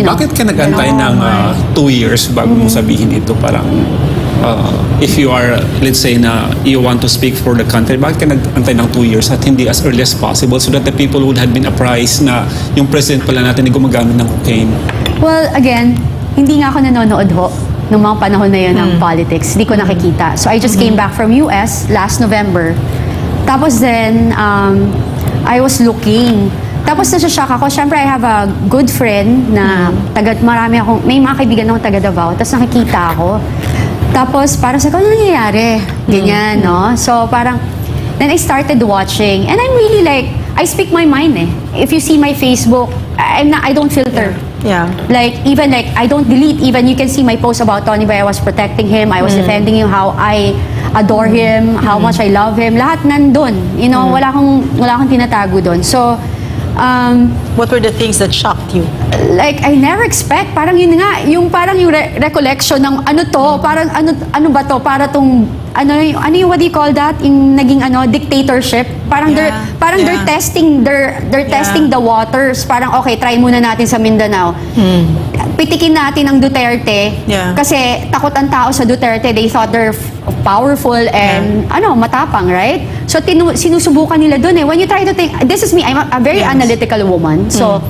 Bakit ka nag-antay ng 2 years bago mo sabihin ito? Parang, if you are, let's say na you want to speak for the country, bakit ka nag-antay ng 2 years at hindi as early as possible so that the people would have been apprised na yung president pala natin ay gumagamit ng cocaine? Well, again, hindi nga ako nanonood ho nung mga panahon na yun ng politics. Hindi ko nakikita. So I just came back from US last November. Tapos then, I was looking. Tapos nasa-shock ako. Siyempre, I have a good friend na may mga kaibigan akong taga Davao. Tapos nakikita ako. Tapos parang sa ano nangyayari? Ganyan, no? So parang, then I started watching. And I'm really like, I speak my mind eh. If you see my Facebook, I don't filter. Yeah. Like, even like, I don't delete. Even you can see my post about Tony Boy. I was protecting him. I was defending him. How I adore him. How much I love him. Lahat nandun. You know, wala akong tinatago dun. So, what were the things that shocked you? Like, I never expect. Parang yun nga, yung parang yung recollection ng ano to, parang ano ba to, para tong, what do you call that? Yung naging dictatorship. Parang they're testing the waters. Parang okay, try muna natin sa Mindanao. Pitikin natin ang Duterte. Kasi takot ang tao sa Duterte. They thought they're powerful and matapang, right? So sinusubukan nila dun eh. When you try to think, this is me, I'm a very analytical woman. So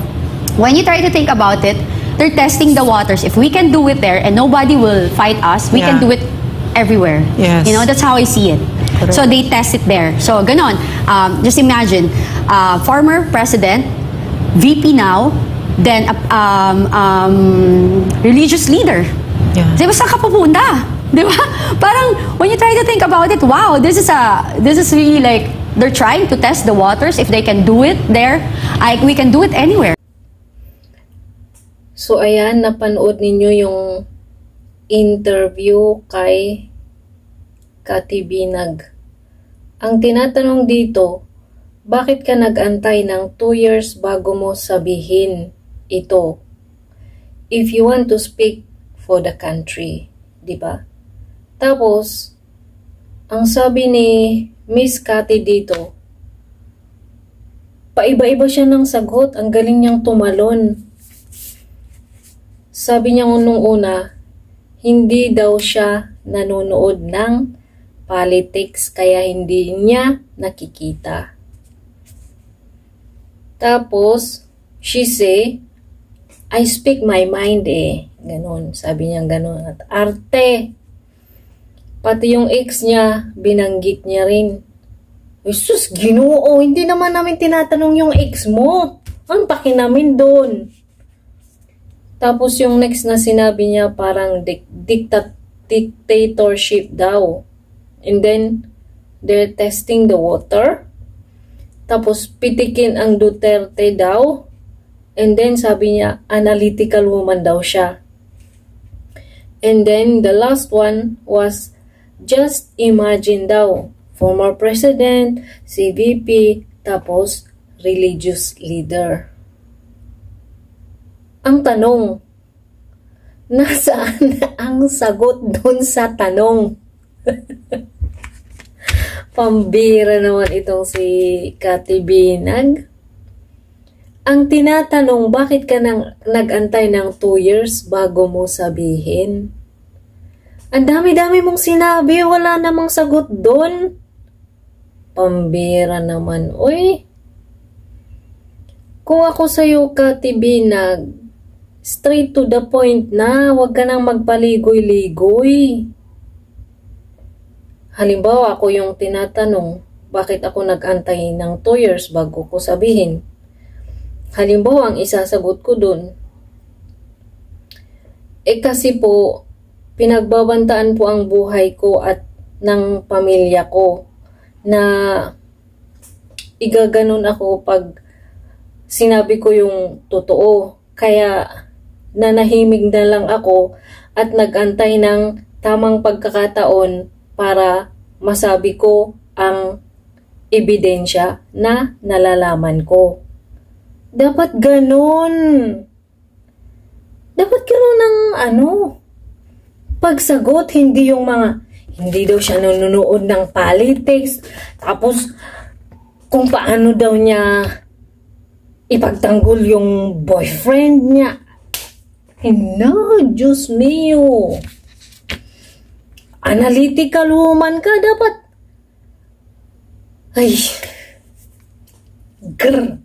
when you try to think about it, they're testing the waters. If we can do it there and nobody will fight us, we can do it everywhere. Yes. You know, that's how I see it. Correct. So they test it there. So ganon. Just imagine, former president, VP now, then religious leader. Yeah. Diba saan ka pupunta? Diba? Parang when you try to think about it, wow, this is really like they're trying to test the waters. If they can do it there, we can do it anywhere. So ayan, napanood ninyo yung interview kay Cathy Binag. Ang tinatanong dito, bakit ka nag-antay ng 2 years bago mo sabihin ito? If you want to speak for the country, di ba? Tapos, ang sabi ni Miss Cathy dito, paiba-iba siya ng sagot. Ang galing niyang tumalon. Sabi niya nung una, hindi daw siya nanonood ng politics kaya hindi niya nakikita. Tapos, she say, I speak my mind eh. Ganon. Sabi niya ganon. At arte. Pati yung ex niya, binanggit niya rin. Jesus, Ginoo, hindi naman namin tinatanong yung ex mo. Ang paki namin doon. Tapos yung next na sinabi niya parang dictatorship daw. And then, they're testing the water. Tapos pitikin ang Duterte daw. And then sabi niya, analytical woman daw siya. And then the last one was, just imagine daw. Former president, CVP, tapos religious leader. Ang tanong, nasaan ang sagot dun sa tanong? Pambira naman itong si Cathy Binag. Ang tinatanong, bakit ka nag-antay ng 2 years bago mo sabihin? Ang dami-dami mong sinabi, wala namang sagot doon. Pambira naman, uy. Kung ako sa'yo, Cathy Binag, straight to the point na, wag ka nang magpaligoy-ligoy. Halimbawa, ako yung tinatanong, bakit ako nag-antay ng 2 years bago ko sabihin? Halimbawa, ang isasagot ko dun, kasi po, pinagbabantaan po ang buhay ko at ng pamilya ko na igaganon ako pag sinabi ko yung totoo. Kaya nanahimig na lang ako at nag-antay ng tamang pagkakataon para masabi ko ang ebidensya na nalalaman ko. Dapat ganon. Dapat ganon ng pagsagot, hindi yung hindi daw siya nanonood ng politics, tapos kung paano daw niya ipagtanggol yung boyfriend niya. No, Diyos mio. Analytical woman ka dapat. Ay. Grr.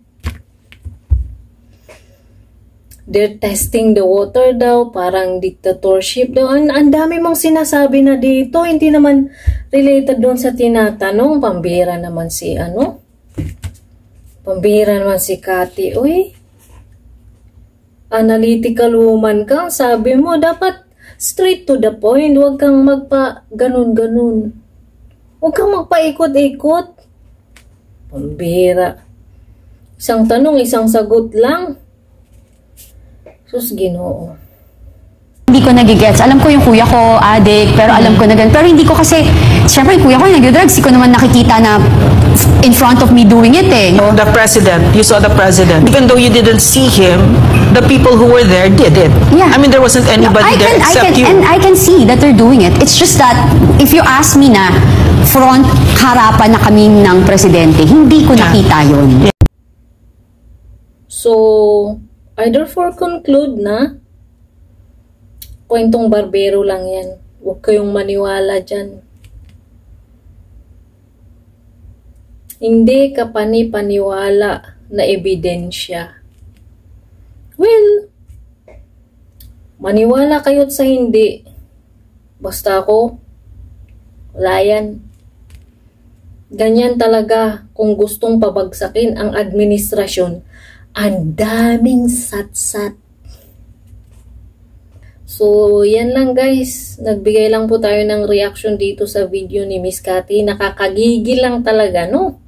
They're testing the water daw, parang dictatorship daw. Ang dami mong sinasabi na dito, hindi naman related doon sa tinatanong. Pambira naman si Pambira naman si Cathy. Uy, analytical woman ka. Sabi mo, dapat straight to the point. Huwag kang ganun-ganun. Huwag kang magpaikot-ikot. Pambira. Isang tanong, isang sagot lang. Sus, Ginoo. Hindi ko nagigets. Alam ko yung kuya ko, addict, pero alam ko na ganun. Pero hindi ko kasi, syempre yung kuya ko yung nag-drugs, hindi ko naman nakikita na in front of me doing it eh. The president, you saw the president. Even though you didn't see him, the people who were there did it. Yeah. I mean, there wasn't anybody there except you. And I can see that they're doing it. It's just that, if you ask me na, front harapan na kami ng presidente, hindi ko nakita yun. So, I therefore conclude na kwentong barbero lang yan. Huwag kayong maniwala dyan. Hindi ka paniwala na ebidensya. Well, maniwala kayo't sa hindi. Basta ako, wala yan. Ganyan talaga kung gustong pabagsakin ang administrasyon. Ang daming sat-sat. So, yan lang guys. Nagbigay lang po tayo ng reaction dito sa video ni Miss Cathy. Nakakagigil lang talaga, no?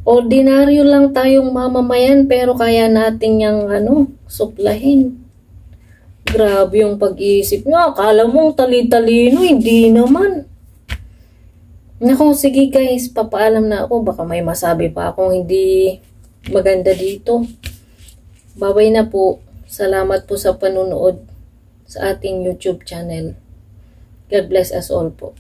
Ordinaryo lang tayong mamamayan pero kaya natin yung suplahin. Grabe yung pag-iisip nyo. Akala mong tali-talino, hindi naman. Naku, sige guys, papaalam na ako. Baka may masabi pa akong hindi maganda dito. Babay na po. Salamat po sa panunood sa ating YouTube channel. God bless us all po.